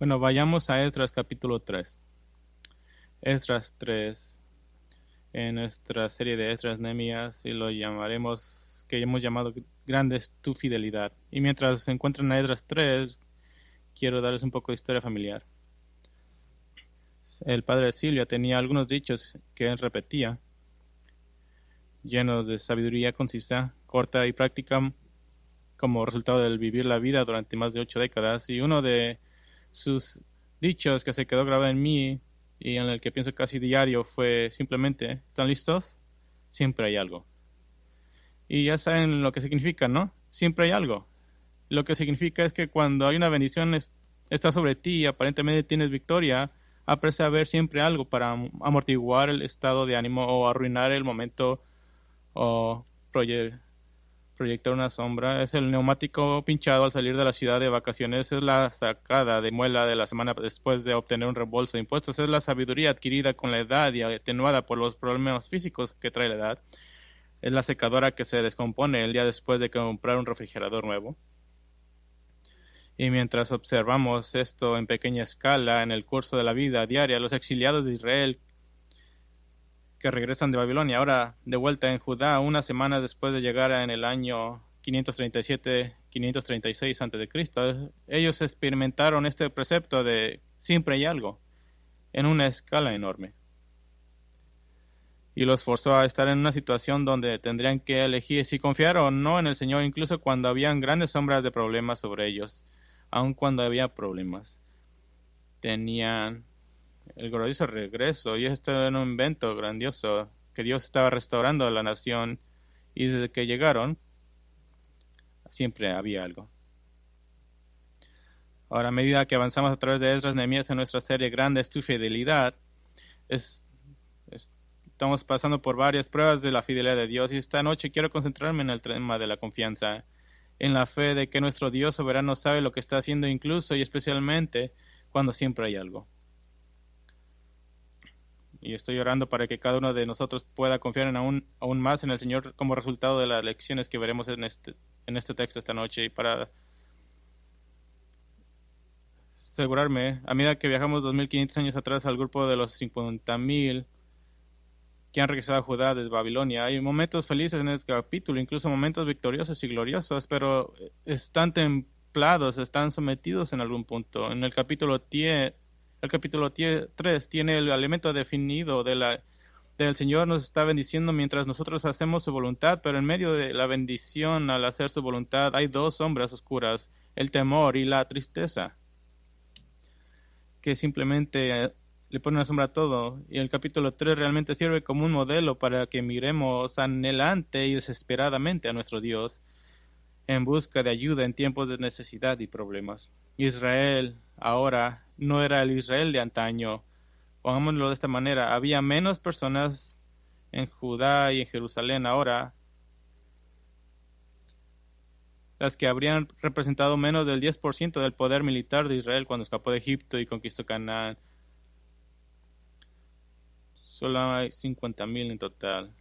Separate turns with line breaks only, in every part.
Bueno, vayamos a Esdras capítulo 3. Esdras 3, en nuestra serie de Esdras Nehemías, y lo llamaremos, que hemos llamado Grande es tu fidelidad. Y mientras se encuentran a Esdras 3, quiero darles un poco de historia familiar. El padre de Silvia tenía algunos dichos que él repetía, llenos de sabiduría concisa, corta y práctica, como resultado del vivir la vida durante más de 8 décadas. Y uno de sus dichos que se quedó grabado en mí y en el que pienso casi diario fue simplemente: ¿están listos? Siempre hay algo. Y ya saben lo que significa, ¿no? Siempre hay algo. Lo que significa es que cuando hay una bendición está sobre ti y aparentemente tienes victoria, apresa ver siempre algo para amortiguar el estado de ánimo o arruinar el momento o proyectar una sombra. Es el neumático pinchado al salir de la ciudad de vacaciones. Es la sacada de muela de la semana después de obtener un reembolso de impuestos. Es la sabiduría adquirida con la edad y atenuada por los problemas físicos que trae la edad. Es la secadora que se descompone el día después de comprar un refrigerador nuevo. Y mientras observamos esto en pequeña escala en el curso de la vida diaria, los exiliados de Israel que regresan de Babilonia, ahora de vuelta en Judá, unas semanas después de llegar en el año 537-536 a.C., ellos experimentaron este precepto de siempre hay algo, en una escala enorme. Y los forzó a estar en una situación donde tendrían que elegir si confiar o no en el Señor, incluso cuando habían grandes sombras de problemas sobre ellos. Aun cuando había problemas, tenían el glorioso regreso, y esto era un invento grandioso que Dios estaba restaurando a la nación, y desde que llegaron siempre había algo. Ahora, a medida que avanzamos a través de Esdras Nehemías en nuestra serie Grande es tu fidelidad, estamos pasando por varias pruebas de la fidelidad de Dios, y esta noche quiero concentrarme en el tema de la confianza, en la fe de que nuestro Dios soberano sabe lo que está haciendo, incluso y especialmente cuando siempre hay algo. Y estoy orando para que cada uno de nosotros pueda confiar aún más en el Señor como resultado de las lecciones que veremos en este texto esta noche, y para asegurarme, a medida que viajamos 2500 años atrás al grupo de los 50,000 que han regresado a Judá desde Babilonia, hay momentos felices en este capítulo, incluso momentos victoriosos y gloriosos, pero están templados, están sometidos en algún punto. En el capítulo 3 tiene el elemento definido del Señor nos está bendiciendo mientras nosotros hacemos su voluntad, pero en medio de la bendición al hacer su voluntad hay dos sombras oscuras, el temor y la tristeza, que simplemente le pone una sombra a todo. Y el capítulo 3 realmente sirve como un modelo para que miremos anhelante y desesperadamente a nuestro Dios en busca de ayuda en tiempos de necesidad y problemas. Israel ahora no era el Israel de antaño. Pongámoslo de esta manera: había menos personas en Judá y en Jerusalén ahora, las que habrían representado menos del 10% del poder militar de Israel cuando escapó de Egipto y conquistó Canaán. Solo hay 50,000 en total.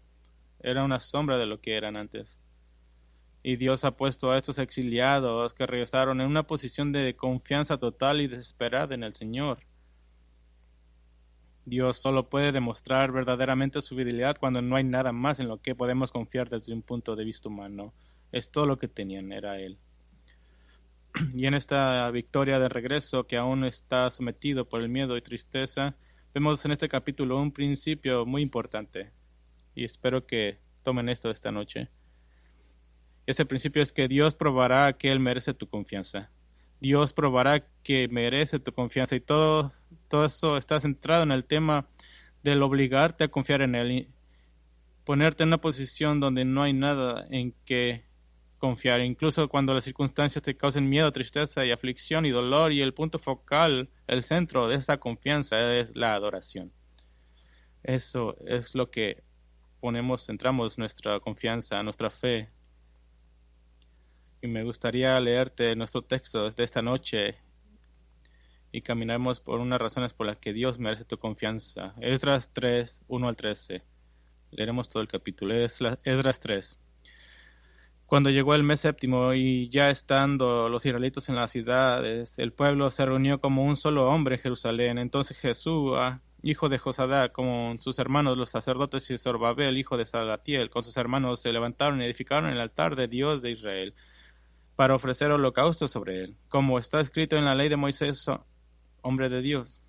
Era una sombra de lo que eran antes. Y Dios ha puesto a estos exiliados que regresaron en una posición de confianza total y desesperada en el Señor. Dios solo puede demostrar verdaderamente su fidelidad cuando no hay nada más en lo que podemos confiar desde un punto de vista humano. Es todo lo que tenían, era Él. Y en esta victoria de regreso que aún está sometido por el miedo y tristeza, vemos en este capítulo un principio muy importante, y espero que tomen esto esta noche. Ese principio es que Dios probará que Él merece tu confianza. Dios probará que merece tu confianza, y todo eso está centrado en el tema del obligarte a confiar en Él y ponerte en una posición donde no hay nada en que confiar, incluso cuando las circunstancias te causen miedo, tristeza y aflicción y dolor, y el punto focal, el centro de esta confianza es la adoración. Eso es lo que centramos nuestra confianza, nuestra fe. Y me gustaría leerte nuestro texto de esta noche y caminaremos por unas razones por las que Dios merece tu confianza. Esdras 3, 1 al 13. Leeremos todo el capítulo. Esdras 3. Cuando llegó el mes séptimo y ya estando los israelitas en las ciudades, el pueblo se reunió como un solo hombre en Jerusalén. Entonces Jesús, hijo de Josadac, con sus hermanos los sacerdotes, y Zorobabel, hijo de Salatiel, con sus hermanos, se levantaron y edificaron el altar de Dios de Israel para ofrecer holocausto sobre él, como está escrito en la ley de Moisés, hombre de Dios.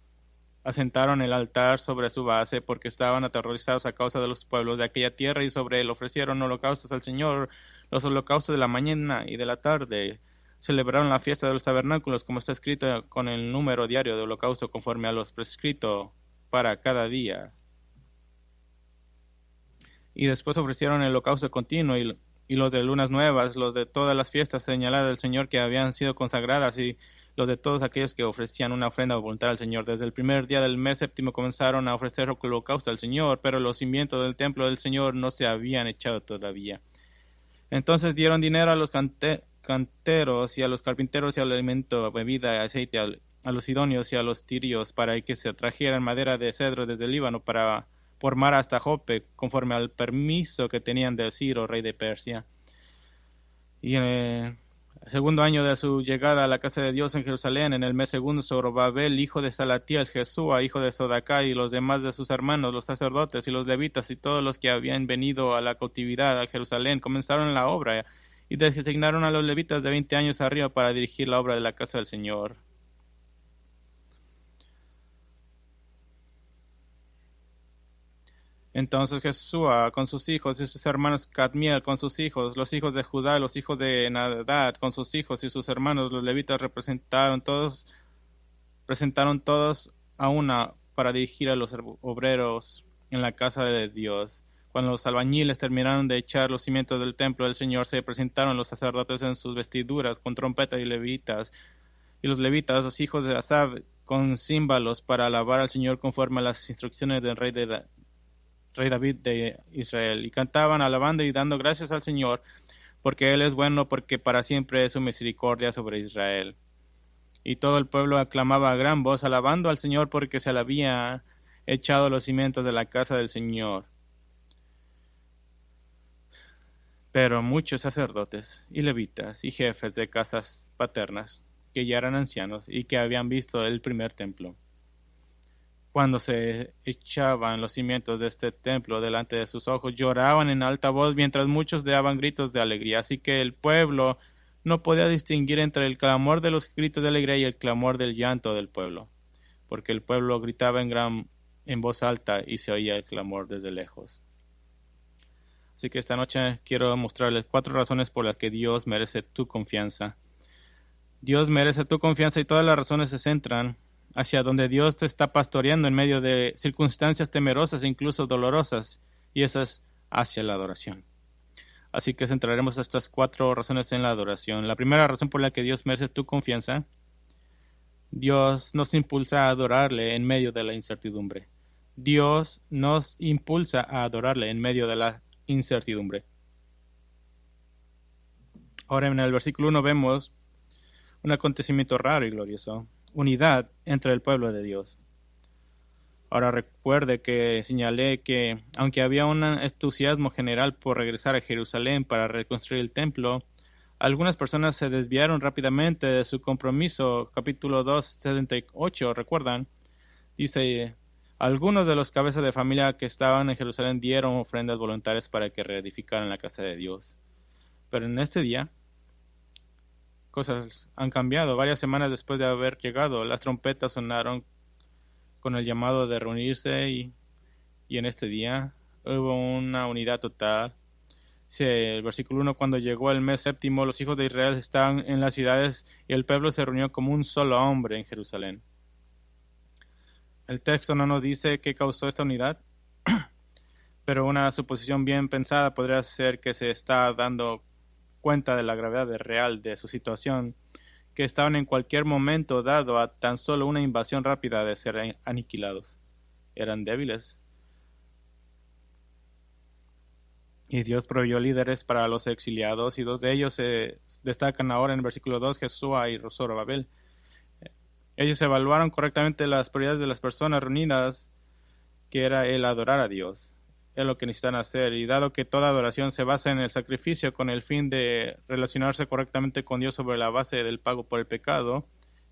Asentaron el altar sobre su base porque estaban aterrorizados a causa de los pueblos de aquella tierra, y sobre él ofrecieron holocaustos al Señor. Los holocaustos de la mañana y de la tarde celebraron la fiesta de los tabernáculos, como está escrito, con el número diario de holocausto conforme a los prescrito para cada día. Y después ofrecieron el holocausto continuo y los de lunas nuevas, los de todas las fiestas señaladas del Señor que habían sido consagradas, y los de todos aquellos que ofrecían una ofrenda voluntaria al Señor. Desde el primer día del mes séptimo comenzaron a ofrecer holocausto al Señor, pero los cimientos del templo del Señor no se habían echado todavía. Entonces dieron dinero a los canteros y a los carpinteros y al alimento, bebida, aceite, a los sidonios y a los tirios, para que se trajeran madera de cedro desde el Líbano para por mar hasta Jope, conforme al permiso que tenían de Ciro, rey de Persia. Y en el segundo año de su llegada a la casa de Dios en Jerusalén, en el mes segundo, Zorobabel, hijo de Salatiel, Jesúa, hijo de Sodacá, y los demás de sus hermanos, los sacerdotes y los levitas, y todos los que habían venido a la cautividad a Jerusalén, comenzaron la obra, y designaron a los levitas de 20 años arriba para dirigir la obra de la casa del Señor. Entonces Jesúa con sus hijos y sus hermanos, Cadmiel con sus hijos, los hijos de Judá, los hijos de Nadab con sus hijos y sus hermanos, los levitas presentaron todos a una para dirigir a los obreros en la casa de Dios. Cuando los albañiles terminaron de echar los cimientos del templo del Señor, se presentaron los sacerdotes en sus vestiduras con trompetas y los levitas, los hijos de Asaf, con címbalos para alabar al Señor conforme a las instrucciones del rey David de Israel, y cantaban alabando y dando gracias al Señor, porque Él es bueno, porque para siempre es su misericordia sobre Israel. Y todo el pueblo aclamaba a gran voz, alabando al Señor, porque se le había echado los cimientos de la casa del Señor. Pero muchos sacerdotes y levitas y jefes de casas paternas, que ya eran ancianos y que habían visto el primer templo, cuando se echaban los cimientos de este templo delante de sus ojos, lloraban en alta voz, mientras muchos daban gritos de alegría. Así que el pueblo no podía distinguir entre el clamor de los gritos de alegría y el clamor del llanto del pueblo, porque el pueblo gritaba en voz alta y se oía el clamor desde lejos. Así que esta noche quiero mostrarles 4 razones por las que Dios merece tu confianza. Dios merece tu confianza, y todas las razones se centran hacia donde Dios te está pastoreando en medio de circunstancias temerosas e incluso dolorosas, y eso es hacia la adoración. Así que centraremos estas 4 razones en la adoración. La primera razón por la que Dios merece tu confianza: Dios nos impulsa a adorarle en medio de la incertidumbre. Dios nos impulsa a adorarle en medio de la incertidumbre. Ahora en el versículo 1 vemos un acontecimiento raro y glorioso: unidad entre el pueblo de Dios. Ahora recuerde que señalé que aunque había un entusiasmo general por regresar a Jerusalén para reconstruir el templo, algunas personas se desviaron rápidamente de su compromiso. Capítulo 2, 78, ¿recuerdan? Dice: algunos de los cabezas de familia que estaban en Jerusalén dieron ofrendas voluntarias para que reedificaran la casa de Dios. Pero en este día cosas han cambiado. Varias semanas después de haber llegado, las trompetas sonaron con el llamado de reunirse, y en este día hubo una unidad total. Dice el versículo 1: cuando llegó el mes séptimo, los hijos de Israel estaban en las ciudades y el pueblo se reunió como un solo hombre en Jerusalén. El texto no nos dice qué causó esta unidad, pero una suposición bien pensada podría ser que se está dando cuenta de la gravedad real de su situación, que estaban en cualquier momento dado a tan solo una invasión rápida de ser aniquilados. Eran débiles, y Dios proveyó líderes para los exiliados, y 2 de ellos se destacan ahora en el versículo 2, Jesúa y Zorobabel. Ellos evaluaron correctamente las prioridades de las personas reunidas, que era el adorar a Dios. es lo que necesitan hacer. Y dado que toda adoración se basa en el sacrificio con el fin de relacionarse correctamente con Dios sobre la base del pago por el pecado,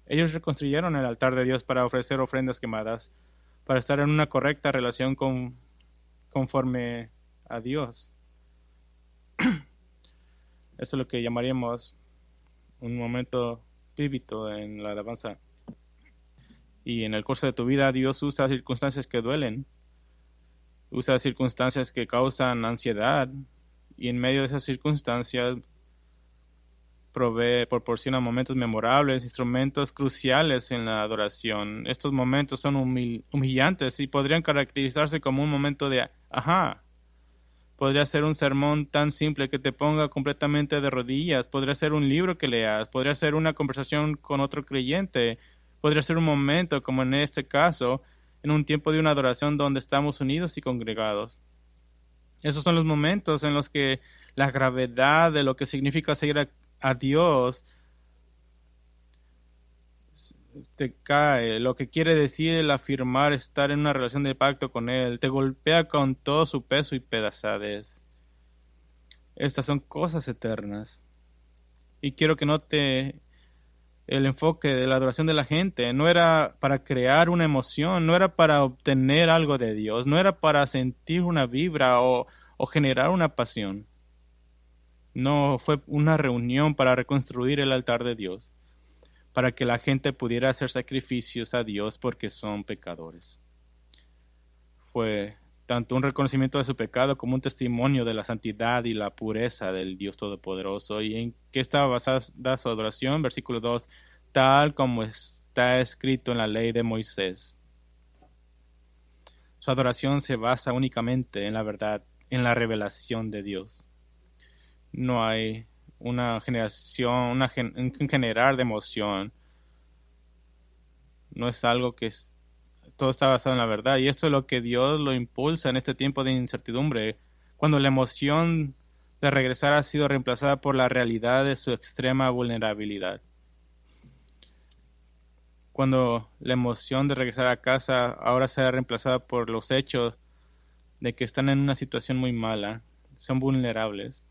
ellos reconstruyeron el altar de Dios para ofrecer ofrendas quemadas, para estar en una correcta relación conforme a Dios. Eso es lo que llamaríamos un momento vívido en la alabanza. Y en el curso de tu vida, Dios usa circunstancias que duelen, usa circunstancias que causan ansiedad, y en medio de esas circunstancias proporciona momentos memorables, instrumentos cruciales en la adoración. Estos momentos son humillantes y podrían caracterizarse como un momento de ajá. Podría ser un sermón tan simple que te ponga completamente de rodillas. Podría ser un libro que leas. Podría ser una conversación con otro creyente. Podría ser un momento, como en este caso, en un tiempo de una adoración donde estamos unidos y congregados. Esos son los momentos en los que la gravedad de lo que significa seguir a Dios te cae. Lo que quiere decir el afirmar estar en una relación de pacto con Él te golpea con todo su peso y pedazadez. Estas son cosas eternas. Y quiero que note el enfoque de la adoración de la gente. No era para crear una emoción, no era para obtener algo de Dios, no era para sentir una vibra o generar una pasión. No, fue una reunión para reconstruir el altar de Dios, para que la gente pudiera hacer sacrificios a Dios porque son pecadores. Fue tanto un reconocimiento de su pecado como un testimonio de la santidad y la pureza del Dios Todopoderoso. ¿Y en qué estaba basada su adoración? Versículo 2, tal como está escrito en la ley de Moisés. Su adoración se basa únicamente en la verdad, en la revelación de Dios. No hay una generación, un generar de emoción. No es algo que todo está basado en la verdad. Y esto es lo que Dios lo impulsa en este tiempo de incertidumbre, cuando la emoción de regresar ha sido reemplazada por la realidad de su extrema vulnerabilidad. Cuando la emoción de regresar a casa ahora se ha reemplazada por los hechos de que están en una situación muy mala, son vulnerables,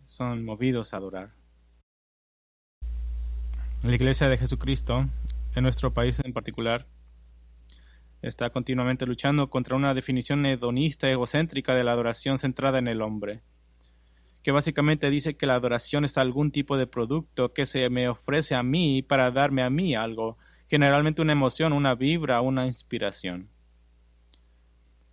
son movidos a adorar. La Iglesia de Jesucristo, en nuestro país en particular, está continuamente luchando contra una definición hedonista egocéntrica de la adoración centrada en el hombre, que básicamente dice que la adoración es algún tipo de producto que se me ofrece a mí para darme a mí algo, generalmente una emoción, una vibra, una inspiración.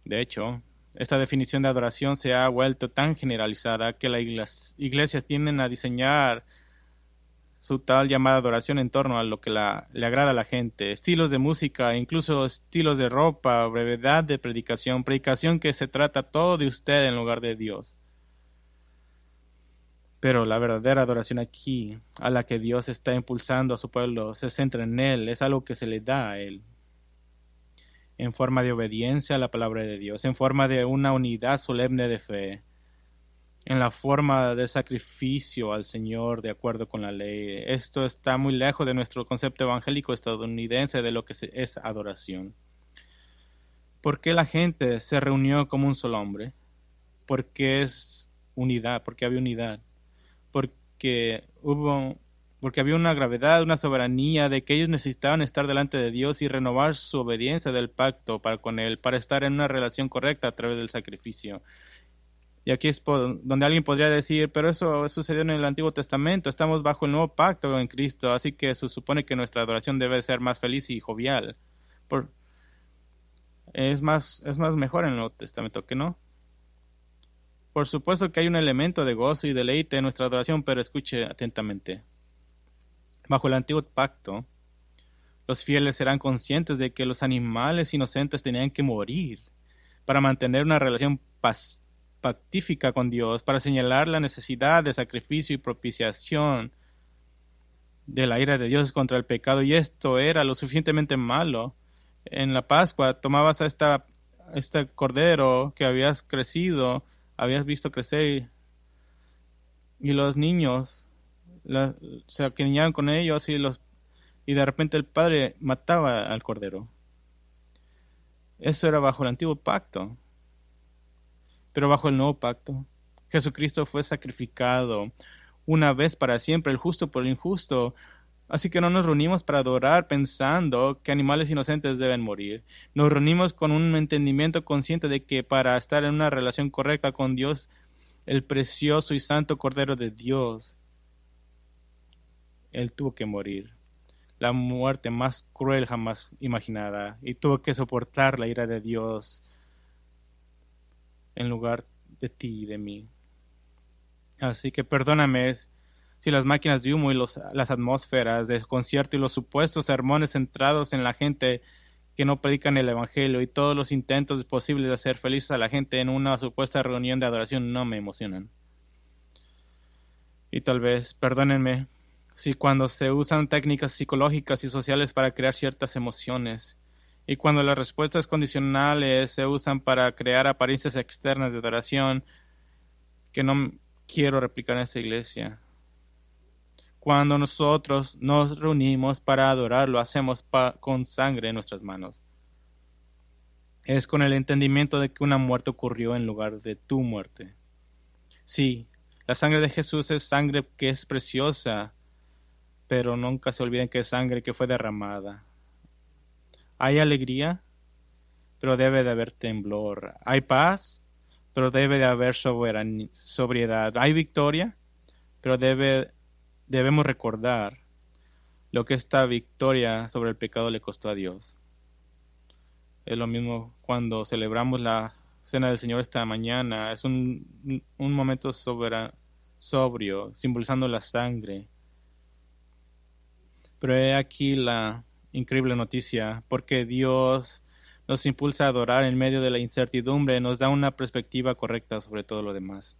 De hecho, esta definición de adoración se ha vuelto tan generalizada que las iglesias tienden a diseñar su tal llamada adoración en torno a lo que le agrada a la gente, estilos de música, incluso estilos de ropa, brevedad de predicación que se trata todo de usted en lugar de Dios. Pero la verdadera adoración aquí, a la que Dios está impulsando a su pueblo, se centra en Él, es algo que se le da a Él, en forma de obediencia a la palabra de Dios, en forma de una unidad solemne de fe, en la forma de sacrificio al Señor de acuerdo con la ley. Esto está muy lejos de nuestro concepto evangélico estadounidense de lo que es adoración. ¿Por qué la gente se reunió como un solo hombre? Porque es unidad, porque había unidad, porque había una gravedad, una soberanía de que ellos necesitaban estar delante de Dios y renovar su obediencia del pacto para con Él, para estar en una relación correcta a través del sacrificio. Y aquí es donde alguien podría decir, pero eso sucedió en el Antiguo Testamento, estamos bajo el nuevo pacto en Cristo, así que se supone que nuestra adoración debe ser más feliz y jovial. Es más mejor en el Nuevo Testamento, ¿que no? Por supuesto que hay un elemento de gozo y deleite en nuestra adoración, pero escuche atentamente. Bajo el Antiguo Pacto, los fieles serán conscientes de que los animales inocentes tenían que morir para mantener una relación pactífica con Dios, para señalar la necesidad de sacrificio y propiciación de la ira de Dios contra el pecado, y esto era lo suficientemente malo. En la Pascua tomabas a este cordero que habías crecido, habías visto crecer, y los niños se acriñaban con ellos y de repente el padre mataba al cordero. Eso era bajo el antiguo pacto. Pero bajo el nuevo pacto, Jesucristo fue sacrificado una vez para siempre, el justo por el injusto. Así que no nos reunimos para adorar pensando que animales inocentes deben morir. Nos reunimos con un entendimiento consciente de que para estar en una relación correcta con Dios, el precioso y santo Cordero de Dios, Él tuvo que morir. La muerte más cruel jamás imaginada, y tuvo que soportar la ira de Dios en lugar de ti y de mí. Así que perdóname si las máquinas de humo y las atmósferas de concierto y los supuestos sermones centrados en la gente que no predican el Evangelio y todos los intentos posibles de hacer felices a la gente en una supuesta reunión de adoración no me emocionan. Y tal vez, perdónenme, si cuando se usan técnicas psicológicas y sociales para crear ciertas emociones, y cuando las respuestas condicionales se usan para crear apariencias externas de adoración que no quiero replicar en esta iglesia. Cuando nosotros nos reunimos para adorar, lo hacemos con sangre en nuestras manos. Es con el entendimiento de que una muerte ocurrió en lugar de tu muerte. Sí, la sangre de Jesús es sangre que es preciosa, pero nunca se olviden que es sangre que fue derramada. Hay alegría, pero debe de haber temblor. Hay paz, pero debe de haber sobriedad. Hay victoria, pero debemos recordar lo que esta victoria sobre el pecado le costó a Dios. Es lo mismo cuando celebramos la Cena del Señor esta mañana. Es un momento sobrio, simbolizando la sangre. Pero he aquí la increíble noticia, porque Dios nos impulsa a adorar en medio de la incertidumbre, nos da una perspectiva correcta sobre todo lo demás.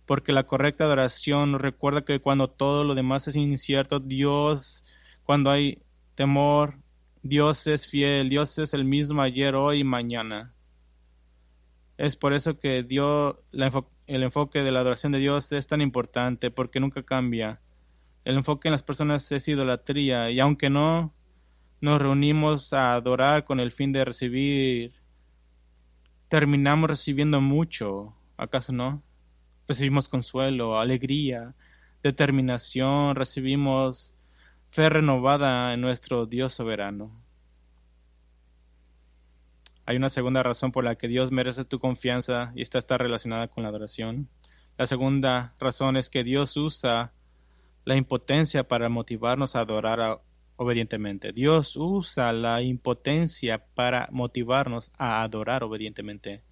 Porque la correcta adoración nos recuerda que cuando todo lo demás es incierto, Dios, cuando hay temor, Dios es fiel, Dios es el mismo ayer, hoy y mañana. Es por eso que el enfoque de la adoración de Dios es tan importante, porque nunca cambia. El enfoque en las personas es idolatría, y aunque no nos reunimos a adorar con el fin de recibir, terminamos recibiendo mucho, ¿acaso no? Recibimos consuelo, alegría, determinación, recibimos fe renovada en nuestro Dios soberano. Hay una segunda razón por la que Dios merece tu confianza y esta está relacionada con la adoración. La segunda razón es que Dios usa la impotencia para motivarnos a adorar obedientemente. Dios usa la impotencia para motivarnos a adorar obedientemente.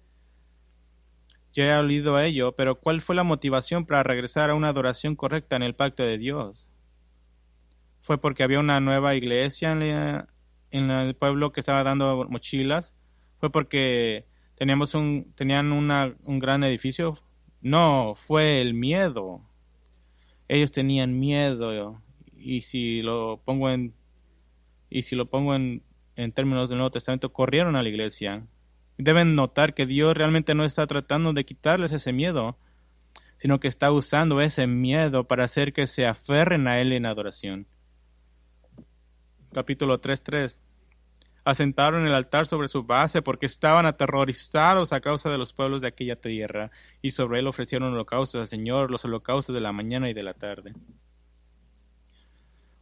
Ya he oído ello, pero ¿cuál fue la motivación para regresar a una adoración correcta en el pacto de Dios? ¿Fue porque había una nueva iglesia en el pueblo que estaba dando mochilas? ¿Fue porque tenían un gran edificio? No, fue el miedo. Ellos tenían miedo, y si lo pongo en términos del Nuevo Testamento, corrieron a la iglesia. Deben notar que Dios realmente no está tratando de quitarles ese miedo, sino que está usando ese miedo para hacer que se aferren a Él en adoración. Capítulo 3:3. Asentaron el altar sobre su base porque estaban aterrorizados a causa de los pueblos de aquella tierra, y sobre él ofrecieron holocaustos al Señor, los holocaustos de la mañana y de la tarde.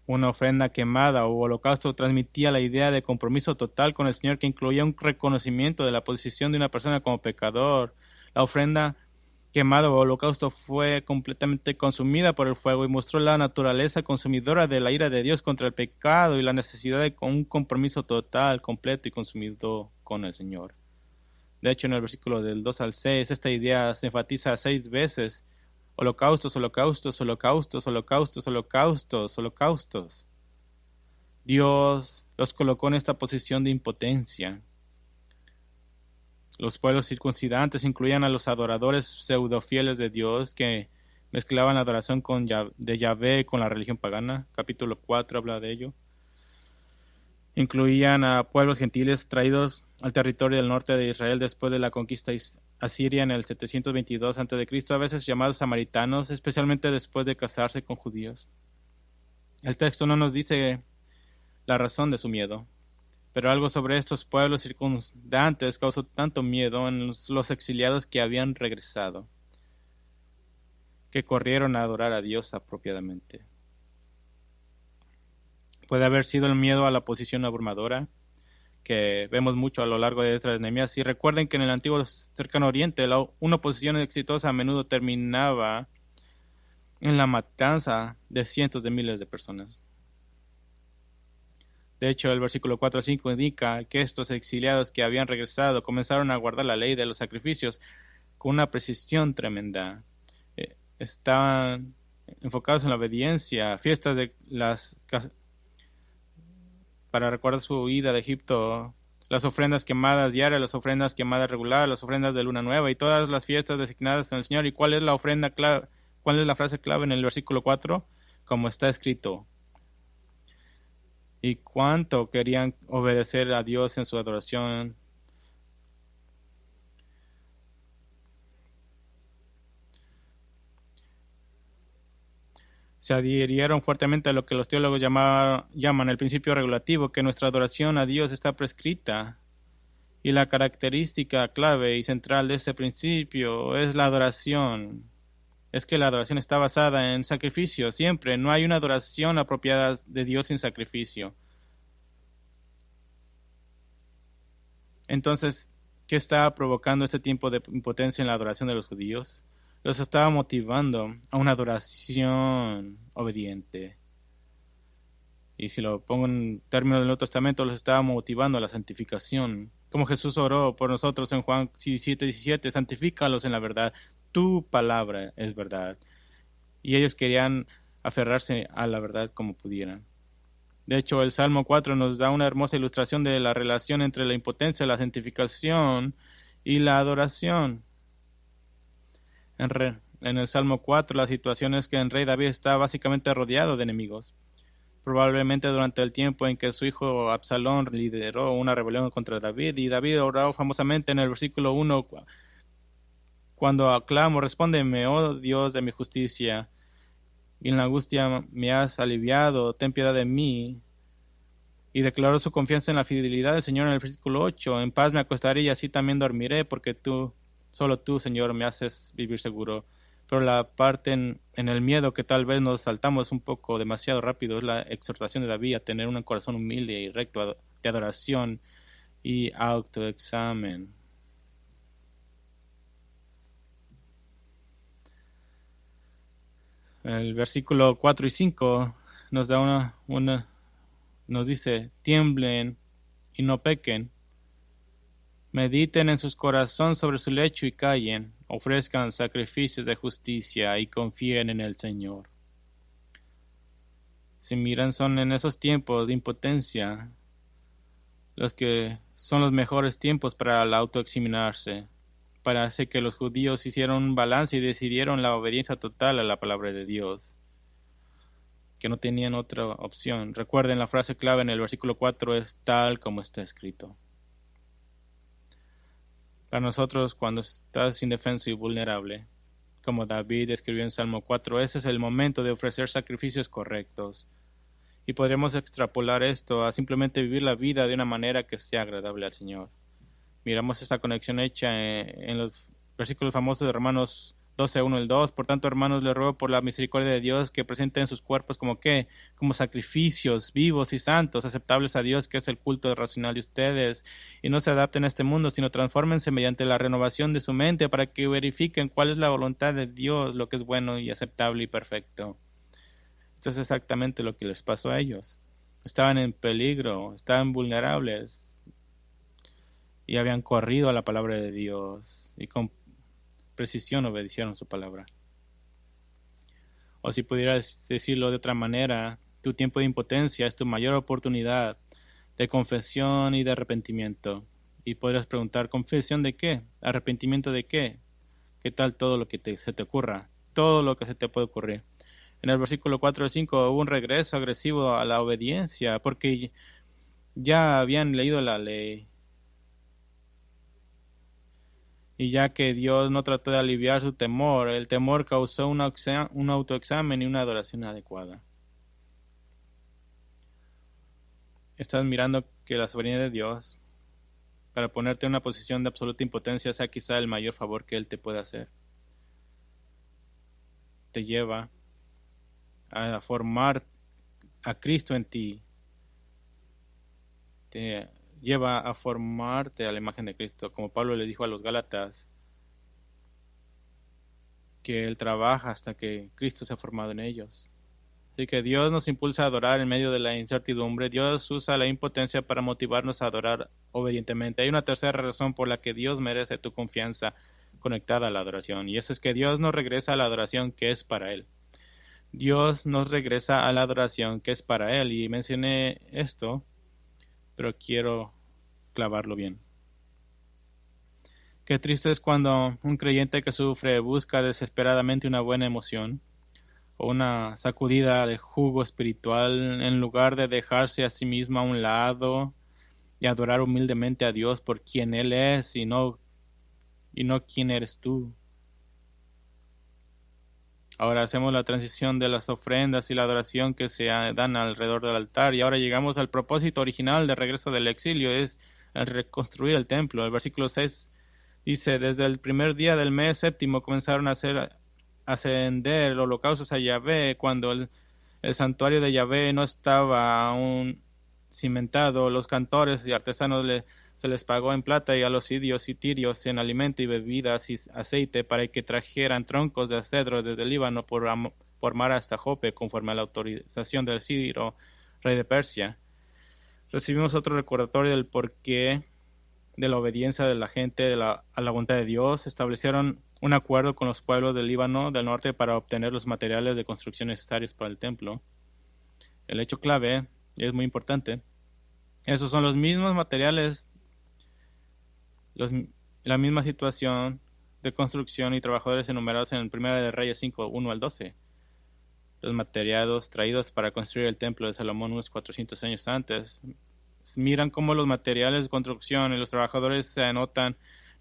Una ofrenda quemada o holocausto transmitía la idea de compromiso total con el Señor, que incluía un reconocimiento de la posición de una persona como pecador. La ofrenda quemada o holocausto fue completamente consumida por el fuego y mostró la naturaleza consumidora de la ira de Dios contra el pecado y la necesidad de un compromiso total, completo y consumido con el Señor. De hecho, en el versículo del 2 al 6, esta idea se enfatiza 6 veces. Holocaustos, holocaustos, holocaustos, holocaustos, holocaustos, holocaustos. Dios los colocó en esta posición de impotencia. Los pueblos circuncidantes incluían a los adoradores pseudofieles de Dios que mezclaban la adoración de Yahvé con la religión pagana. Capítulo 4 habla de ello. Incluían a pueblos gentiles traídos al territorio del norte de Israel después de la conquista asiria en el 722 a.C., a veces llamados samaritanos, especialmente después de casarse con judíos. El texto no nos dice la razón de su miedo. Pero algo sobre estos pueblos circundantes causó tanto miedo en los exiliados que habían regresado, que corrieron a adorar a Dios apropiadamente. Puede haber sido el miedo a la posición abrumadora, que vemos mucho a lo largo de estas Nehemías. Y recuerden que en el antiguo cercano oriente, una oposición exitosa a menudo terminaba en la matanza de cientos de miles de personas. De hecho, el versículo 4 a 5 indica que estos exiliados que habían regresado comenzaron a guardar la ley de los sacrificios con una precisión tremenda. Estaban enfocados en la obediencia, fiestas de para recordar su huida de Egipto, las ofrendas quemadas diarias, las ofrendas quemadas regulares, las ofrendas de luna nueva y todas las fiestas designadas en el Señor. ¿Y cuál es la ofrenda clave? ¿Cuál es la frase clave en el versículo 4? Como está escrito. Y cuánto querían obedecer a Dios en su adoración. Se adhirieron fuertemente a lo que los teólogos llaman el principio regulativo, que nuestra adoración a Dios está prescrita. Y la característica clave y central de ese principio es la adoración. Es que la adoración está basada en sacrificio, siempre. No hay una adoración apropiada de Dios sin sacrificio. Entonces, ¿qué estaba provocando este tiempo de impotencia en la adoración de los judíos? Los estaba motivando a una adoración obediente. Y si lo pongo en términos del Nuevo Testamento, los estaba motivando a la santificación. Como Jesús oró por nosotros en Juan 17:17, santifícalos en la verdad. Tu palabra es verdad. Y ellos querían aferrarse a la verdad como pudieran. De hecho, el Salmo 4 nos da una hermosa ilustración de la relación entre la impotencia, la santificación y la adoración. En el Salmo 4, la situación es que el rey David está básicamente rodeado de enemigos. Probablemente durante el tiempo en que su hijo Absalón lideró una rebelión contra David, y David oró famosamente en el versículo 1, cuando aclamo, respóndeme, oh Dios de mi justicia, y en la angustia me has aliviado, ten piedad de mí. Y declaró su confianza en la fidelidad del Señor en el versículo 8, en paz me acostaré y así también dormiré, porque solo tú, Señor, me haces vivir seguro. Pero la parte en el miedo que tal vez nos saltamos un poco demasiado rápido es la exhortación de David a tener un corazón humilde y recto de adoración y autoexamen. El versículo 4 y 5 nos da nos dice, tiemblen y no pequen. Mediten en sus corazones sobre su lecho y callen, ofrezcan sacrificios de justicia y confíen en el Señor. Si miran, son en esos tiempos de impotencia los que son los mejores tiempos para el autoexaminarse. Parece que los judíos hicieron un balance y decidieron la obediencia total a la palabra de Dios, que no tenían otra opción. Recuerden, la frase clave en el versículo 4 es tal como está escrito. Para nosotros, cuando estás indefenso y vulnerable, como David escribió en Salmo 4, ese es el momento de ofrecer sacrificios correctos. Y podremos extrapolar esto a simplemente vivir la vida de una manera que sea agradable al Señor. Miramos esta conexión hecha en los versículos famosos de Romanos 12, 1 y 2. Por tanto, hermanos, les ruego por la misericordia de Dios que presenten sus cuerpos como sacrificios vivos y santos, aceptables a Dios, que es el culto racional de ustedes, y no se adapten a este mundo, sino transfórmense mediante la renovación de su mente para que verifiquen cuál es la voluntad de Dios, lo que es bueno y aceptable y perfecto. Esto es exactamente lo que les pasó a ellos. Estaban en peligro, estaban vulnerables y habían corrido a la palabra de Dios y con precisión obedecieron su palabra. O si pudieras decirlo de otra manera, tu tiempo de impotencia es tu mayor oportunidad de confesión y de arrepentimiento. Y podrías preguntar, ¿confesión de qué? ¿Arrepentimiento de qué? ¿Qué tal todo lo que se te ocurra? Todo lo que se te puede ocurrir. En el versículo 4 y 5 hubo un regreso agresivo a la obediencia porque ya habían leído la ley. Y ya que Dios no trató de aliviar su temor, el temor causó un autoexamen y una adoración adecuada. estás mirando que la soberanía de Dios, para ponerte en una posición de absoluta impotencia, sea quizá el mayor favor que Él te puede hacer. Te lleva a formar a Cristo en ti. Te lleva a formarte a la imagen de Cristo. Como Pablo le dijo a los Gálatas, que Él trabaja hasta que Cristo se ha formado en ellos. Así que Dios nos impulsa a adorar en medio de la incertidumbre. Dios usa la impotencia para motivarnos a adorar obedientemente. Hay una tercera razón por la que Dios merece tu confianza conectada a la adoración, y eso es que Dios nos regresa a la adoración que es para Él. Dios nos regresa a la adoración que es para Él, y mencioné esto, pero quiero clavarlo bien. Qué triste es cuando un creyente que sufre busca desesperadamente una buena emoción o una sacudida de jugo espiritual en lugar de dejarse a sí mismo a un lado y adorar humildemente a Dios por quien Él es y no quién eres tú. Ahora hacemos la transición de las ofrendas y la adoración que se dan alrededor del altar, y ahora llegamos al propósito original de regreso del exilio, es el reconstruir el templo. El versículo 6 dice: desde el primer día del mes séptimo comenzaron a ascender holocaustos a Yahvé, cuando el santuario de Yahvé no estaba aún cimentado. Los cantores y artesanos se les pagó en plata, y a los sidios y tirios en alimento y bebidas y aceite, para que trajeran troncos de cedro desde el Líbano por mar hasta Jope, conforme a la autorización del Ciro, rey de Persia. Recibimos otro recordatorio del porqué de la obediencia de la gente a la voluntad de Dios. Establecieron un acuerdo con los pueblos del Líbano del norte para obtener los materiales de construcción necesarios para el templo. El hecho clave es muy importante. Esos son los mismos materiales, la misma situación de construcción y trabajadores enumerados en el 1 de Reyes 5, 1 al 12. Los materiales traídos para construir el templo de Salomón unos 400 años antes. Miran cómo los materiales de construcción y los trabajadores se anotan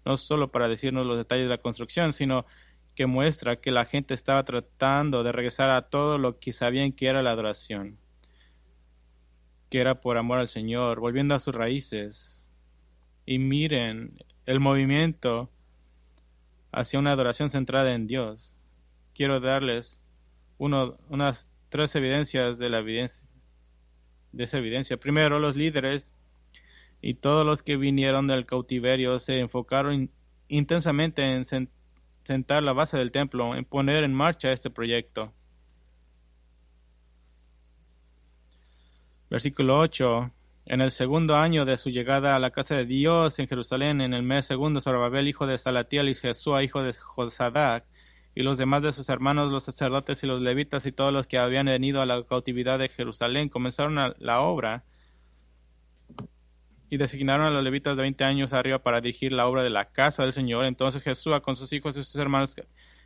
no solo para decirnos los detalles de la construcción, sino que muestra que la gente estaba tratando de regresar a todo lo que sabían que era la adoración, que era por amor al Señor, volviendo a sus raíces. Y miren el movimiento hacia una adoración centrada en Dios. Quiero darles unas 3 evidencias de esa evidencia. Primero, los líderes y todos los que vinieron del cautiverio se enfocaron intensamente en sentar la base del templo, en poner en marcha este proyecto. Versículo 8. En el segundo año de su llegada a la casa de Dios en Jerusalén, en el mes segundo, Zorobabel, hijo de Salatiel, y Jesúa, hijo de Josadac, y los demás de sus hermanos, los sacerdotes y los levitas, y todos los que habían venido a la cautividad de Jerusalén, comenzaron la obra y designaron a los levitas de 20 años arriba para dirigir la obra de la casa del Señor. Entonces Jesúa con sus hijos y sus hermanos,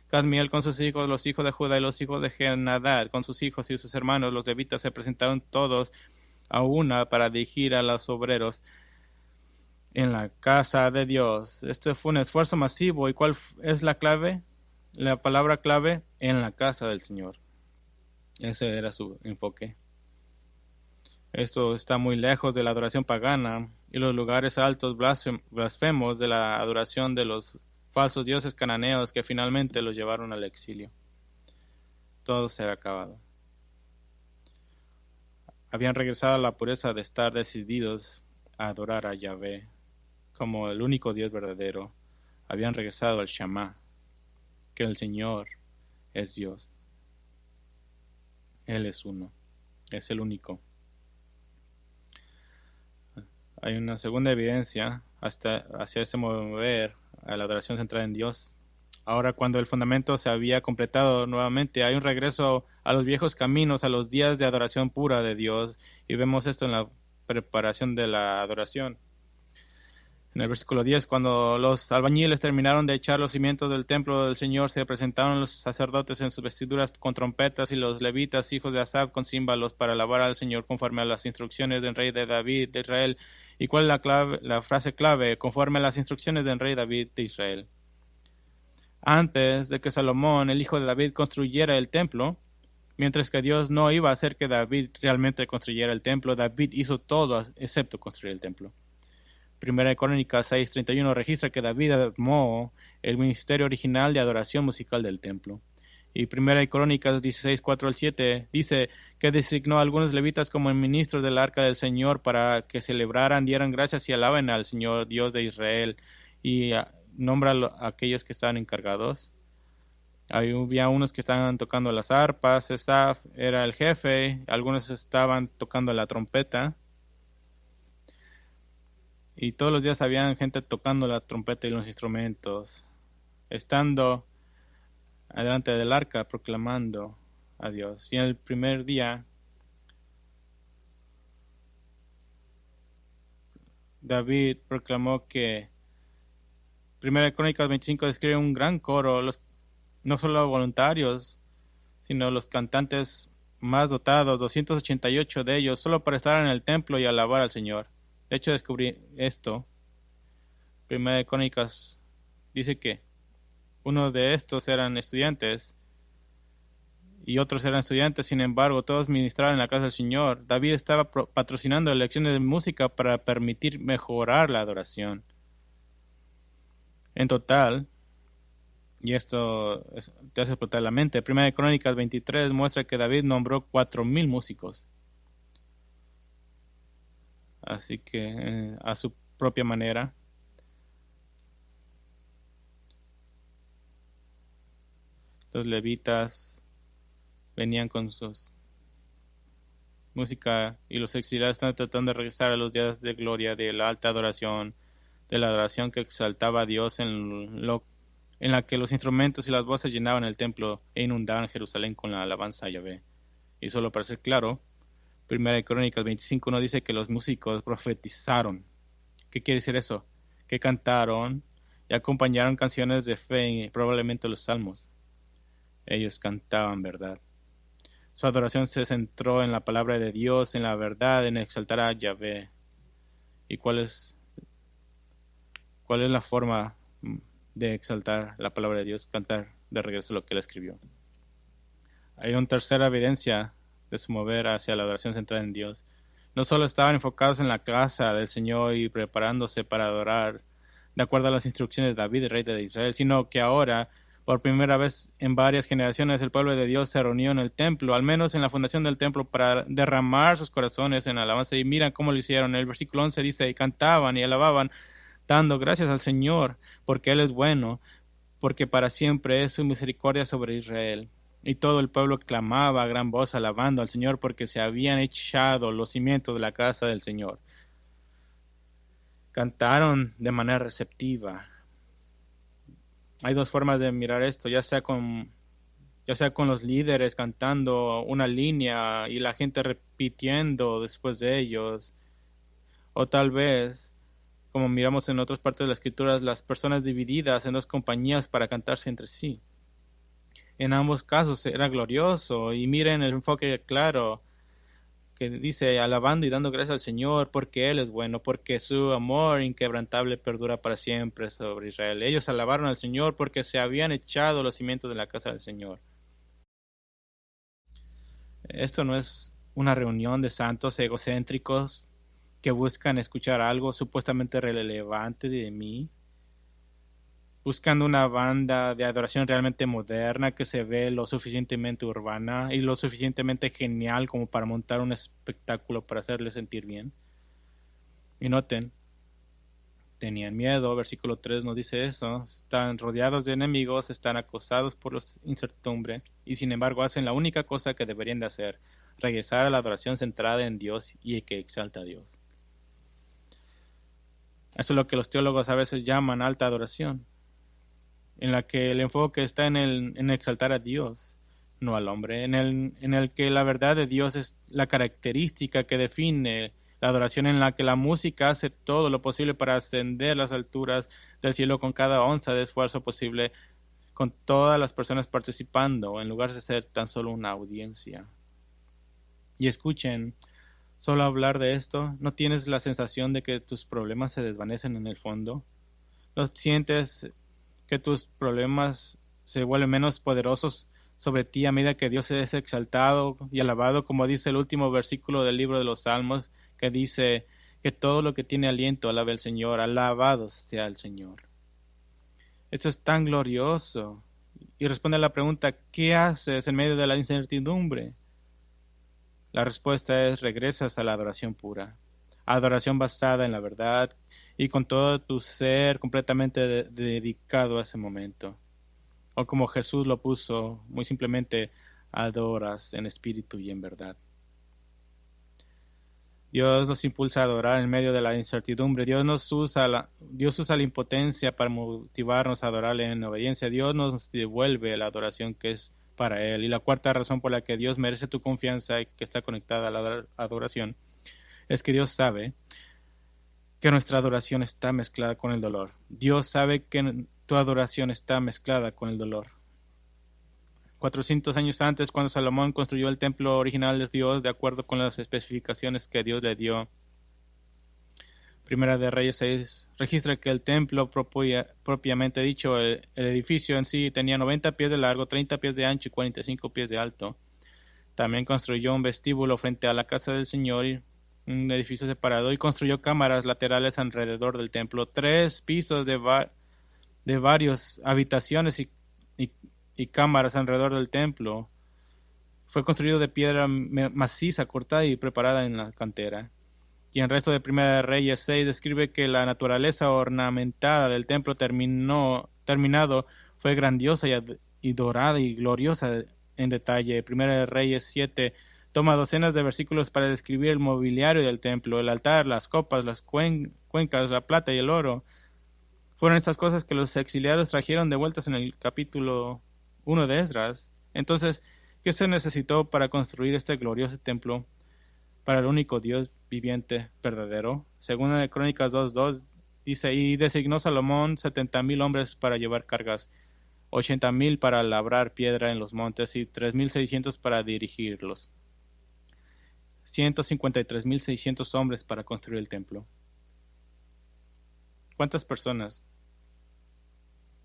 Cadmiel con sus hijos, los hijos de Judá y los hijos de Jenadad con sus hijos y sus hermanos, los levitas, se presentaron todos a una para dirigir a los obreros en la casa de Dios. Este fue un esfuerzo masivo. ¿Y cuál es la clave? La palabra clave: en la casa del Señor. Ese era su enfoque. Esto está muy lejos de la adoración pagana y los lugares altos blasfemos de la adoración de los falsos dioses cananeos que finalmente los llevaron al exilio. Todo se ha acabado. Habían regresado a la pureza de estar decididos a adorar a Yahvé como el único Dios verdadero. Habían regresado al Shama, que el Señor es Dios. Él es uno, es el único. Hay una segunda evidencia hacia ese mover a la adoración centrada en Dios. Ahora, cuando el fundamento se había completado nuevamente, hay un regreso a los viejos caminos, a los días de adoración pura de Dios, y vemos esto en la preparación de la adoración. En el versículo 10, cuando los albañiles terminaron de echar los cimientos del templo del Señor, se presentaron los sacerdotes en sus vestiduras con trompetas y los levitas, hijos de Asaf, con címbalos para alabar al Señor conforme a las instrucciones del rey de David de Israel. ¿Y cuál es la frase clave? Conforme a las instrucciones del rey David de Israel. Antes de que Salomón, el hijo de David, construyera el templo, Mientras que Dios no iba a hacer que David realmente construyera el templo, David hizo todo excepto construir el templo. Primera de Crónicas 6:31 registra que David armó el ministerio original de adoración musical del templo. Y Primera de Crónicas 16:4-7 dice que designó a algunos levitas como ministros del arca del Señor para que celebraran, dieran gracias y alaben al Señor Dios de Israel, y nombra a aquellos que estaban encargados. Había unos que estaban tocando las arpas, Asaf era el jefe, algunos estaban tocando la trompeta. Y todos los días había gente tocando la trompeta y los instrumentos, estando delante del arca proclamando a Dios. Y en el primer día, David proclamó que 1 Crónicas 25 describe un gran coro, no solo voluntarios, sino los cantantes más dotados, 288 de ellos, solo para estar en el templo y alabar al Señor. De hecho, descubrí esto. Primera de Crónicas dice que uno de estos eran estudiantes y otros eran estudiantes, sin embargo, todos ministraban en la casa del Señor. David estaba patrocinando lecciones de música para permitir mejorar la adoración. En total, y esto te hace explotar la mente, Primera de Crónicas 23 muestra que David nombró 4,000 músicos. Así que a su propia manera. Los levitas venían con sus música y los exiliados están tratando de regresar a los días de gloria, de la alta adoración, de la adoración que exaltaba a Dios en la que los instrumentos y las voces llenaban el templo e inundaban Jerusalén con la alabanza a Yahvé. Y solo para ser claro, Primera de Crónicas 25 no dice que los músicos profetizaron. ¿Qué quiere decir eso? Que cantaron y acompañaron canciones de fe y probablemente los salmos. Ellos cantaban verdad. Su adoración se centró en la palabra de Dios, en la verdad, en exaltar a Yahvé. ¿Y cuál es la forma de exaltar la palabra de Dios? Cantar de regreso lo que él escribió. Hay una tercera evidencia de su mover hacia la adoración centrada en Dios. No solo estaban enfocados en la casa del Señor y preparándose para adorar de acuerdo a las instrucciones de David, el rey de Israel, sino que ahora, por primera vez en varias generaciones, el pueblo de Dios se reunió en el templo, al menos en la fundación del templo, para derramar sus corazones en alabanza. Y miran cómo lo hicieron. El versículo 11 dice, y cantaban y alababan, dando gracias al Señor, porque Él es bueno, porque para siempre es su misericordia sobre Israel. Y todo el pueblo clamaba a gran voz alabando al Señor, porque se habían echado los cimientos de la casa del Señor. Cantaron de manera receptiva. Hay dos formas de mirar esto, ya sea con los líderes cantando una línea y la gente repitiendo después de ellos, o tal vez, como miramos en otras partes de las escrituras, las personas divididas en dos compañías para cantarse entre sí. En ambos casos era glorioso, y miren el enfoque claro que dice alabando y dando gracias al Señor porque Él es bueno, porque su amor inquebrantable perdura para siempre sobre Israel. Ellos alabaron al Señor porque se habían echado los cimientos de la casa del Señor. Esto no es una reunión de santos egocéntricos que buscan escuchar algo supuestamente relevante de mí, buscando una banda de adoración realmente moderna que se ve lo suficientemente urbana y lo suficientemente genial como para montar un espectáculo para hacerle sentir bien. Y noten, tenían miedo, versículo 3 nos dice eso, están rodeados de enemigos, están acosados por los incertidumbre y sin embargo hacen la única cosa que deberían de hacer, regresar a la adoración centrada en Dios y que exalta a Dios. Eso es lo que los teólogos a veces llaman alta adoración, en la que el enfoque está en exaltar a Dios, no al hombre, en el que la verdad de Dios es la característica que define la adoración, en la que la música hace todo lo posible para ascender las alturas del cielo con cada onza de esfuerzo posible, con todas las personas participando, en lugar de ser tan solo una audiencia. Y escuchen, solo hablar de esto, ¿no tienes la sensación de que tus problemas se desvanecen en el fondo? ¿No sientes que tus problemas se vuelven menos poderosos sobre ti a medida que Dios es exaltado y alabado, como dice el último versículo del libro de los Salmos, que dice que todo lo que tiene aliento alabe al Señor, alabado sea el Señor. Eso es tan glorioso. Y responde a la pregunta, ¿qué haces en medio de la incertidumbre? La respuesta es, regresas a la adoración pura, adoración basada en la verdad y con todo tu ser completamente dedicado a ese momento. O como Jesús lo puso, muy simplemente, adoras en espíritu y en verdad. Dios nos impulsa a adorar en medio de la incertidumbre. Dios usa la impotencia para motivarnos a adorarle en obediencia. Dios nos devuelve la adoración que es para Él. Y la cuarta razón por la que Dios merece tu confianza y que está conectada a la adoración es que Dios sabe que nuestra adoración está mezclada con el dolor. Dios sabe que tu adoración está mezclada con el dolor. 400 años antes, cuando Salomón construyó el templo original de Dios de acuerdo con las especificaciones que Dios le dio, Primera de Reyes 6 registra que el templo propiamente dicho, el edificio en sí, tenía 90 pies de largo, 30 pies de ancho y 45 pies de alto. También construyó un vestíbulo frente a la casa del Señor, un edificio separado, y construyó cámaras laterales alrededor del templo, 3 pisos de varias habitaciones y cámaras alrededor del templo. Fue construido de piedra maciza, cortada y preparada en la cantera. Y en el resto de Primera de Reyes 6 describe que la naturaleza ornamentada del templo terminado fue grandiosa y dorada y gloriosa en detalle. Primera de Reyes 7 toma docenas de versículos para describir el mobiliario del templo, el altar, las copas, las cuencas, la plata y el oro. Fueron estas cosas que los exiliados trajeron de vueltas en el capítulo 1 de Esdras. Entonces, ¿qué se necesitó para construir este glorioso templo para el único Dios viviente verdadero? Segunda de Crónicas 2:2 dice, y designó Salomón 70,000 hombres para llevar cargas, 80,000 para labrar piedra en los montes y 3,600 para dirigirlos. 153,600 hombres para construir el templo. ¿Cuántas personas?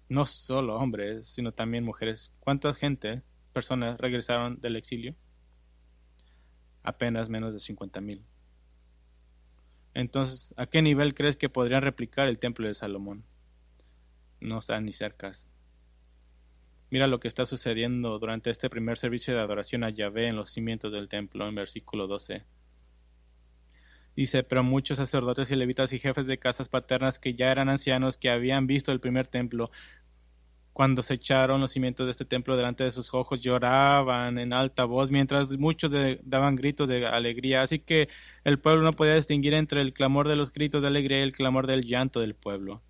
No solo hombres, sino también mujeres. ¿Cuánta personas regresaron del exilio? Apenas menos de 50,000. Entonces, ¿a qué nivel crees que podrían replicar el templo de Salomón? No están ni cerca. Mira lo que está sucediendo durante este primer servicio de adoración a Yahvé en los cimientos del templo, en versículo 12. Dice, pero muchos sacerdotes y levitas y jefes de casas paternas que ya eran ancianos, que habían visto el primer templo, cuando se echaron los cimientos de este templo delante de sus ojos, lloraban en alta voz, mientras muchos daban gritos de alegría. Así que el pueblo no podía distinguir entre el clamor de los gritos de alegría y el clamor del llanto del pueblo,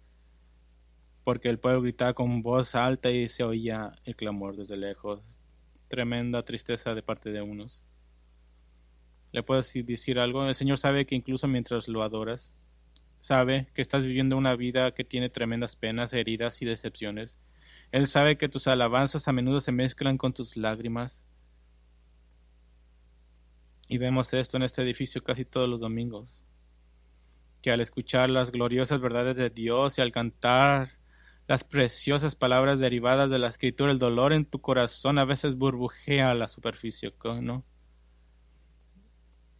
porque el pueblo gritaba con voz alta y se oía el clamor desde lejos. Tremenda tristeza de parte de unos. ¿Le puedes decir algo? El Señor sabe que incluso mientras lo adoras, sabe que estás viviendo una vida que tiene tremendas penas, heridas y decepciones. Él sabe que tus alabanzas a menudo se mezclan con tus lágrimas. Y vemos esto en este edificio casi todos los domingos. Que al escuchar las gloriosas verdades de Dios y al cantar las preciosas palabras derivadas de la Escritura, el dolor en tu corazón a veces burbujea a la superficie, ¿no?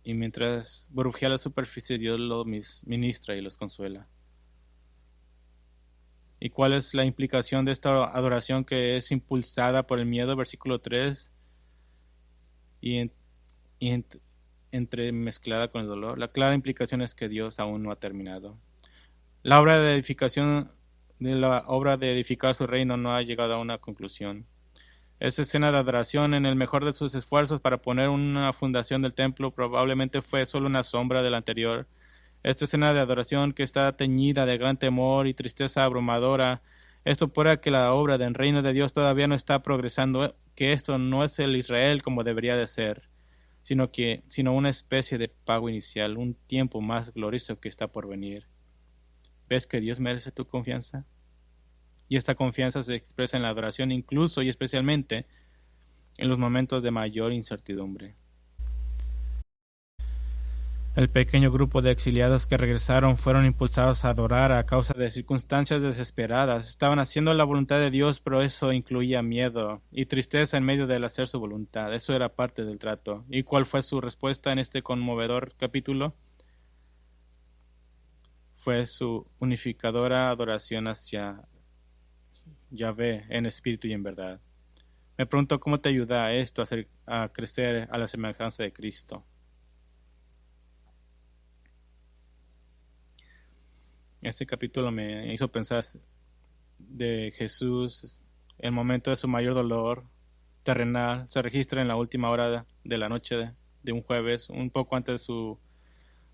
Y mientras burbujea la superficie, Dios los ministra y los consuela. ¿Y cuál es la implicación de esta adoración que es impulsada por el miedo? Versículo 3. Entremezclada con el dolor. La clara implicación es que Dios aún no ha terminado. La obra de edificar su reino no ha llegado a una conclusión. Esa escena de adoración, en el mejor de sus esfuerzos para poner una fundación del templo, probablemente fue solo una sombra de la anterior. Esta escena de adoración que está teñida de gran temor y tristeza abrumadora, esto prueba que la obra del reino de Dios todavía no está progresando, que esto no es el Israel como debería de ser, sino una especie de pago inicial, un tiempo más glorioso que está por venir. ¿Ves que Dios merece tu confianza? Y esta confianza se expresa en la adoración, incluso y especialmente en los momentos de mayor incertidumbre. El pequeño grupo de exiliados que regresaron fueron impulsados a adorar a causa de circunstancias desesperadas. Estaban haciendo la voluntad de Dios, pero eso incluía miedo y tristeza en medio del hacer su voluntad. Eso era parte del trato. ¿Y cuál fue su respuesta en este conmovedor capítulo? Fue su unificadora adoración hacia Yahvé en espíritu y en verdad. Me pregunto cómo te ayuda esto a crecer a la semejanza de Cristo. Este capítulo me hizo pensar de Jesús, el momento de su mayor dolor terrenal, se registra en la última hora de la noche de un jueves, un poco antes de su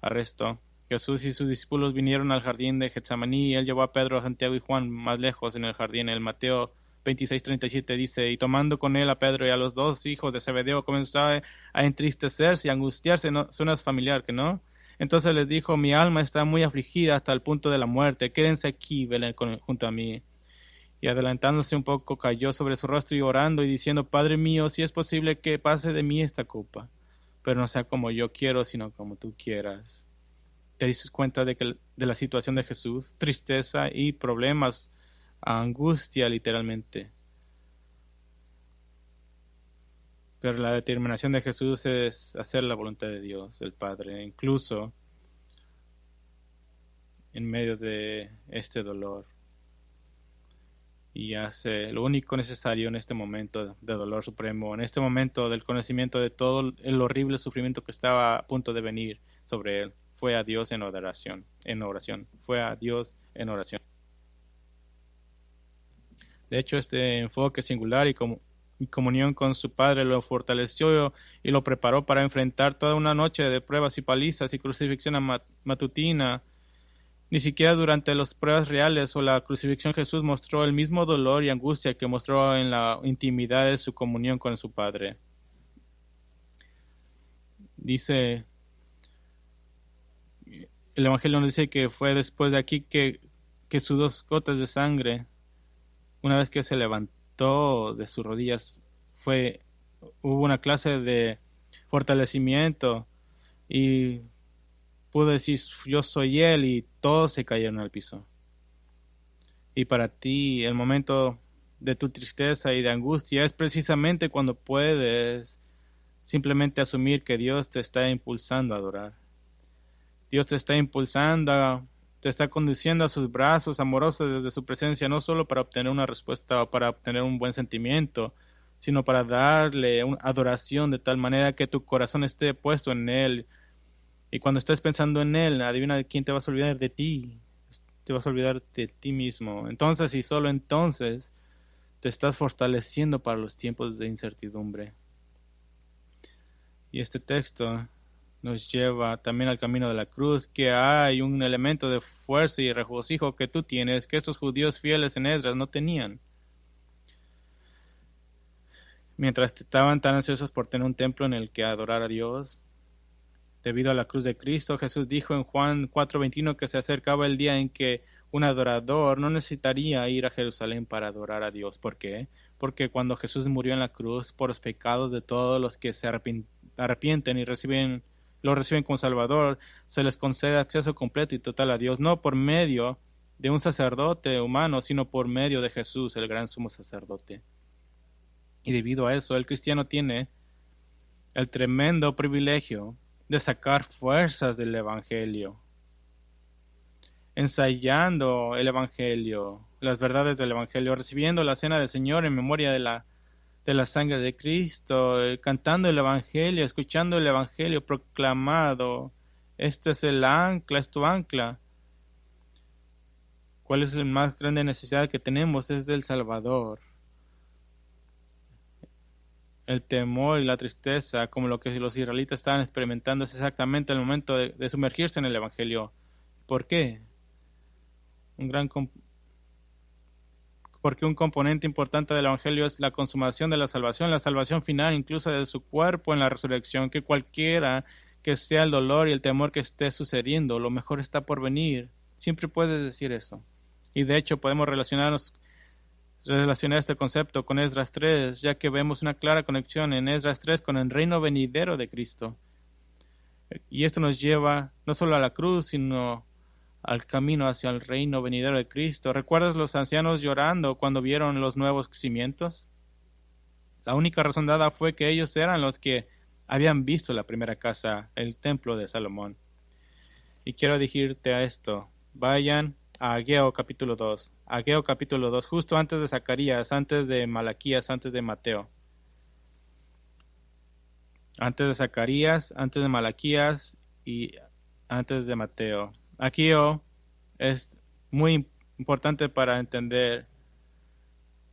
arresto. Jesús y sus discípulos vinieron al jardín de Getsemaní y él llevó a Pedro, a Santiago y Juan más lejos en el jardín. En Mateo 26:37 dice, y tomando con él a Pedro y a los dos hijos de Zebedeo, comenzó a entristecerse y angustiarse. ¿No? Suena familiar, ¿que no? Entonces les dijo, mi alma está muy afligida hasta el punto de la muerte, quédense aquí, velen junto a mí. Y adelantándose un poco, cayó sobre su rostro y orando y diciendo, Padre mío, si es posible que pase de mí esta copa, pero no sea como yo quiero, sino como tú quieras. ¿Te dices cuenta de la situación de Jesús? Tristeza y problemas, angustia literalmente. Pero la determinación de Jesús es hacer la voluntad de Dios, el Padre, incluso en medio de este dolor. Y hace lo único necesario en este momento de dolor supremo, en este momento del conocimiento de todo el horrible sufrimiento que estaba a punto de venir sobre él. Fue a Dios en oración. Fue a Dios en oración. De hecho, este enfoque singular y comunión con su Padre lo fortaleció y lo preparó para enfrentar toda una noche de pruebas y palizas y crucifixión matutina. Ni siquiera durante las pruebas reales o la crucifixión Jesús mostró el mismo dolor y angustia que mostró en la intimidad de su comunión con su Padre. Dice, el Evangelio nos dice que fue después de aquí que sus 2 gotas de sangre, una vez que se levantó de sus rodillas, hubo una clase de fortalecimiento y pudo decir, yo soy Él, y todos se cayeron al piso. Y para ti, el momento de tu tristeza y de angustia es precisamente cuando puedes simplemente asumir que Dios te está impulsando a adorar. Dios te está impulsando, te está conduciendo a sus brazos amorosos desde su presencia, no solo para obtener una respuesta o para obtener un buen sentimiento, sino para darle una adoración de tal manera que tu corazón esté puesto en Él. Y cuando estés pensando en Él, adivina de quién te vas a olvidar, de ti. Te vas a olvidar de ti mismo. Entonces y solo entonces te estás fortaleciendo para los tiempos de incertidumbre. Y este texto nos lleva también al camino de la cruz, que hay un elemento de fuerza y regocijo que tú tienes, que estos judíos fieles en Esdras no tenían. Mientras estaban tan ansiosos por tener un templo en el que adorar a Dios, debido a la cruz de Cristo, Jesús dijo en Juan 4:21 que se acercaba el día en que un adorador no necesitaría ir a Jerusalén para adorar a Dios. ¿Por qué? Porque cuando Jesús murió en la cruz por los pecados de todos los que se arrepienten y lo reciben como Salvador, se les concede acceso completo y total a Dios, no por medio de un sacerdote humano, sino por medio de Jesús, el gran sumo sacerdote. Y debido a eso, el cristiano tiene el tremendo privilegio de sacar fuerzas del Evangelio, ensayando el Evangelio, las verdades del Evangelio, recibiendo la cena del Señor en memoria de la sangre de Cristo, cantando el Evangelio, escuchando el Evangelio proclamado. Este es el ancla, es tu ancla. ¿Cuál es la más grande necesidad que tenemos? Es del Salvador. El temor y la tristeza, como lo que los israelitas estaban experimentando, es exactamente el momento de sumergirse en el Evangelio. ¿Por qué? Porque un componente importante del Evangelio es la consumación de la salvación final incluso de su cuerpo en la resurrección, que cualquiera que sea el dolor y el temor que esté sucediendo, lo mejor está por venir. Siempre puedes decir eso. Y de hecho podemos relacionar este concepto con Esdras 3, ya que vemos una clara conexión en Esdras 3 con el reino venidero de Cristo. Y esto nos lleva no solo a la cruz, sino al camino hacia el reino venidero de Cristo. ¿Recuerdas los ancianos llorando cuando vieron los nuevos cimientos? La única razón dada fue que ellos eran los que habían visto la primera casa, el templo de Salomón. Y quiero decirte a esto, vayan a Ageo capítulo 2, Ageo capítulo 2, justo antes de Zacarías, antes de Malaquías, antes de Mateo. Antes de Zacarías, antes de Malaquías y antes de Mateo. Ageo es muy importante para entender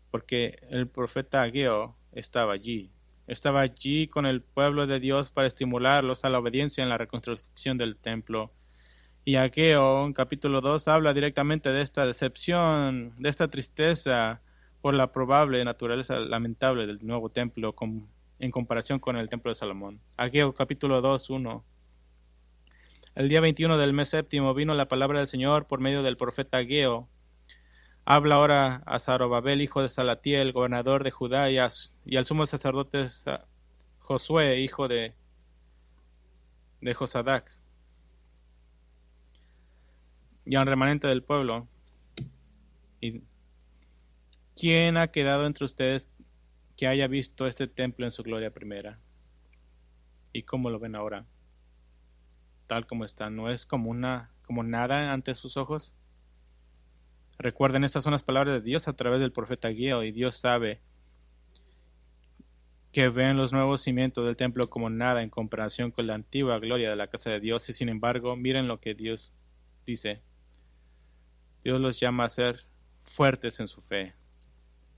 porque el profeta Ageo estaba allí. Estaba allí con el pueblo de Dios para estimularlos a la obediencia en la reconstrucción del templo. Y Ageo, en capítulo 2, habla directamente de esta decepción, de esta tristeza por la probable naturaleza lamentable del nuevo templo en comparación con el templo de Salomón. Ageo, capítulo 2, 1. El día 21 del mes séptimo vino la palabra del Señor por medio del profeta Ageo. Habla ahora a Zorobabel, hijo de Salatiel, gobernador de Judá, y al sumo sacerdote Josué, hijo de Josadac, y al remanente del pueblo. ¿Y quién ha quedado entre ustedes que haya visto este templo en su gloria primera? ¿Y cómo lo ven ahora? Tal como está, ¿no es como nada ante sus ojos? Recuerden, estas son las palabras de Dios a través del profeta Ageo, y Dios sabe que ven los nuevos cimientos del templo como nada en comparación con la antigua gloria de la casa de Dios, y sin embargo, miren lo que Dios dice. Dios los llama a ser fuertes en su fe.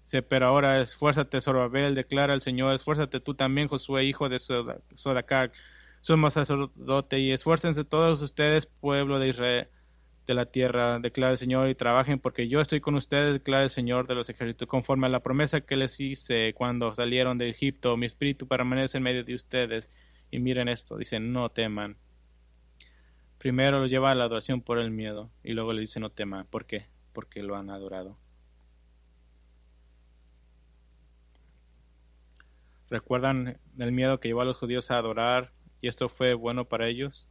Dice, pero ahora esfuérzate, Zorobabel, declara el Señor, esfuérzate tú también, Josué, hijo de Sodacac, sumo sacerdote, y esfuércense todos ustedes, pueblo de Israel, de la tierra, declara el Señor, y trabajen, porque yo estoy con ustedes, declara el Señor de los ejércitos, conforme a la promesa que les hice cuando salieron de Egipto. Mi espíritu permanece en medio de ustedes. Y miren esto, dice, no teman. Primero los lleva a la adoración por el miedo, y luego le dice, no teman. ¿Por qué? Porque lo han adorado. ¿Recuerdan el miedo que llevó a los judíos a adorar, y esto fue bueno para ellos?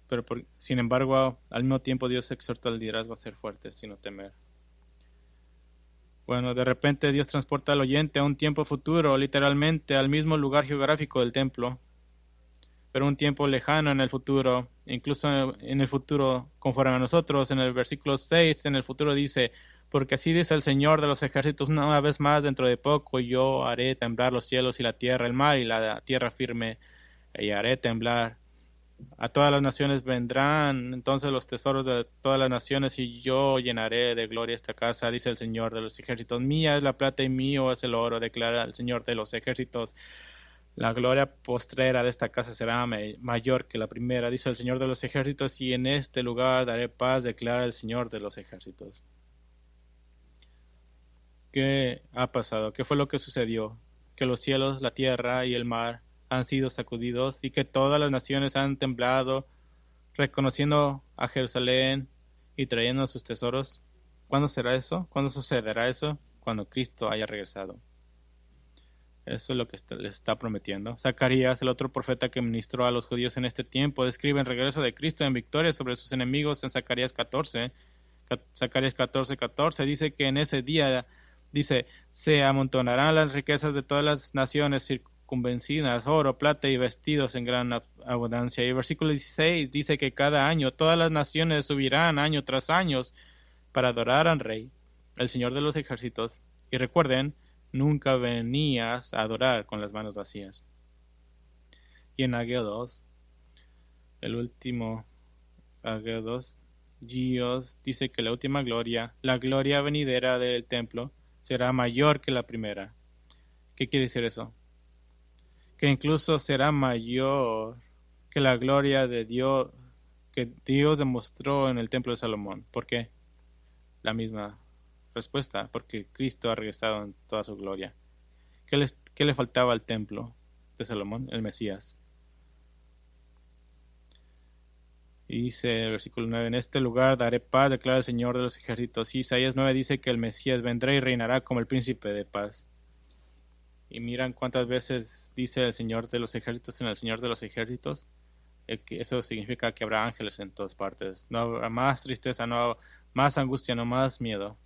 Pero sin embargo, al mismo tiempo Dios exhorta al liderazgo a ser fuerte, sin no temer. Bueno, de repente Dios transporta al oyente a un tiempo futuro, literalmente al mismo lugar geográfico del templo, pero un tiempo lejano en el futuro, incluso en el futuro conforme a nosotros. En el versículo 6, en el futuro dice, porque así dice el Señor de los ejércitos, una vez más dentro de poco yo haré temblar los cielos y la tierra, el mar y la tierra firme, y haré temblar. A todas las naciones vendrán entonces los tesoros de todas las naciones, y yo llenaré de gloria esta casa, dice el Señor de los ejércitos. Mía es la plata y mío es el oro, declara el Señor de los ejércitos. La gloria postrera de esta casa será mayor que la primera, dice el Señor de los ejércitos, y en este lugar daré paz, declara el Señor de los ejércitos. ¿Qué ha pasado? ¿Qué fue lo que sucedió? Que los cielos, la tierra y el mar han sido sacudidos, y que todas las naciones han temblado, reconociendo a Jerusalén y trayendo sus tesoros. ¿Cuándo será eso? ¿Cuándo sucederá eso? Cuando Cristo haya regresado. Eso es lo que les está prometiendo. Zacarías, el otro profeta que ministró a los judíos en este tiempo, describe el regreso de Cristo en victoria sobre sus enemigos en Zacarías 14. Zacarías 14:14 dice que en ese día, dice, se amontonarán las riquezas de todas las naciones circunvencinas, oro, plata y vestidos en gran abundancia. Y el versículo 16 dice que cada año todas las naciones subirán año tras año para adorar al Rey, el Señor de los ejércitos. Y recuerden, nunca venías a adorar con las manos vacías. Y en Ageo 2, el último Ageo 2, Dios dice que la última gloria, la gloria venidera del templo, será mayor que la primera. ¿Qué quiere decir eso? Que incluso será mayor que la gloria de Dios que Dios demostró en el templo de Salomón. ¿Por qué? La misma respuesta, porque Cristo ha regresado en toda su gloria. ¿Qué le faltaba al templo de Salomón? El Mesías. Y dice el versículo 9, en este lugar daré paz, declara el Señor de los ejércitos. Y Isaías 9 dice que el Mesías vendrá y reinará como el príncipe de paz. Y miran cuántas veces dice el Señor de los ejércitos en el Señor de los ejércitos. Que eso significa que habrá ángeles en todas partes. No habrá más tristeza, no más angustia, no más miedo.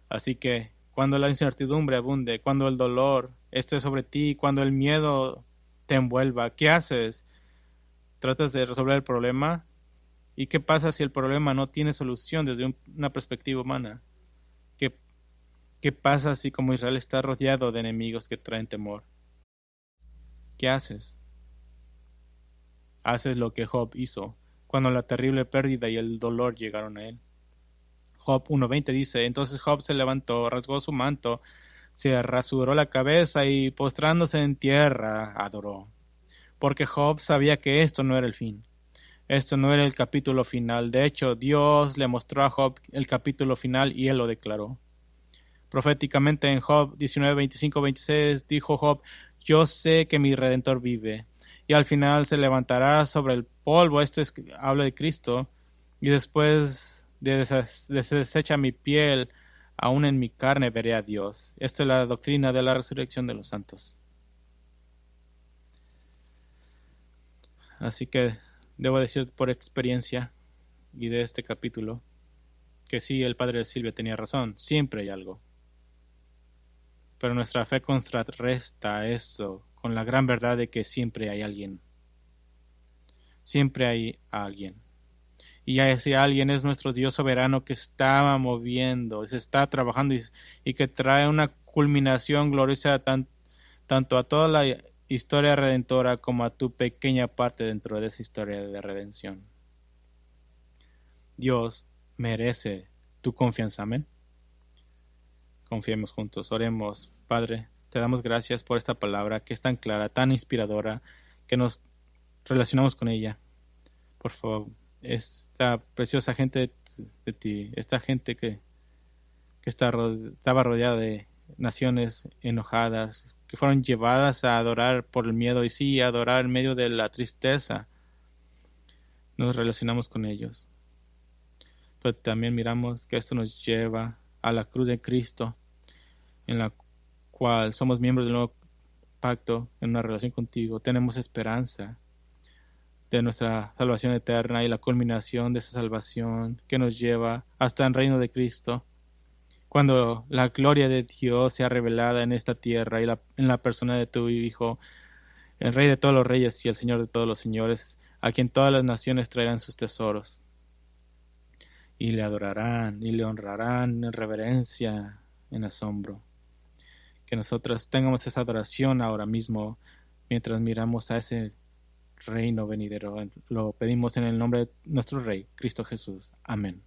Así que cuando la incertidumbre abunde, cuando el dolor esté sobre ti, cuando el miedo te envuelva, ¿qué haces? ¿Tratas de resolver el problema? ¿Y qué pasa si el problema no tiene solución desde una perspectiva humana? ¿Qué pasa si como Israel está rodeado de enemigos que traen temor? ¿Qué haces? Haces lo que Job hizo cuando la terrible pérdida y el dolor llegaron a él. Job 1:20 dice: entonces Job se levantó, rasgó su manto, se rasuró la cabeza y postrándose en tierra adoró. Porque Job sabía que esto no era el fin. Esto no era el capítulo final. De hecho, Dios le mostró a Job el capítulo final y él lo declaró. Proféticamente en Job 19:25-26 dijo Job: yo sé que mi Redentor vive, y al final se levantará sobre el polvo. Habla de Cristo, y después de deshecha mi piel, aún en mi carne veré a Dios. Esta es la doctrina de la resurrección de los santos. Así que debo decir por experiencia y de este capítulo que sí, el padre de Silvia tenía razón. Siempre hay algo. Pero nuestra fe contrarresta eso con la gran verdad de que siempre hay alguien. Siempre hay alguien. Y ese alguien es nuestro Dios soberano que está moviendo, se está trabajando y que trae una culminación gloriosa tanto a toda la historia redentora como a tu pequeña parte dentro de esa historia de redención. Dios merece tu confianza. Amén. Confiemos juntos, oremos. Padre, te damos gracias por esta palabra que es tan clara, tan inspiradora, que nos relacionamos con ella. Por favor, esta preciosa gente de ti, esta gente que estaba rodeada de naciones enojadas, que fueron llevadas a adorar por el miedo y sí, a adorar en medio de la tristeza, nos relacionamos con ellos. Pero también miramos que esto nos lleva a la cruz de Cristo, en la cual somos miembros del nuevo pacto, en una relación contigo. Tenemos esperanza de nuestra salvación eterna y la culminación de esa salvación que nos lleva hasta el reino de Cristo, cuando la gloria de Dios sea revelada en esta tierra y en la persona de tu Hijo, el Rey de todos los reyes y el Señor de todos los señores, a quien todas las naciones traerán sus tesoros y le adorarán y le honrarán en reverencia, en asombro. Que nosotros tengamos esa adoración ahora mismo mientras miramos a ese reino venidero. Lo pedimos en el nombre de nuestro Rey, Cristo Jesús. Amén.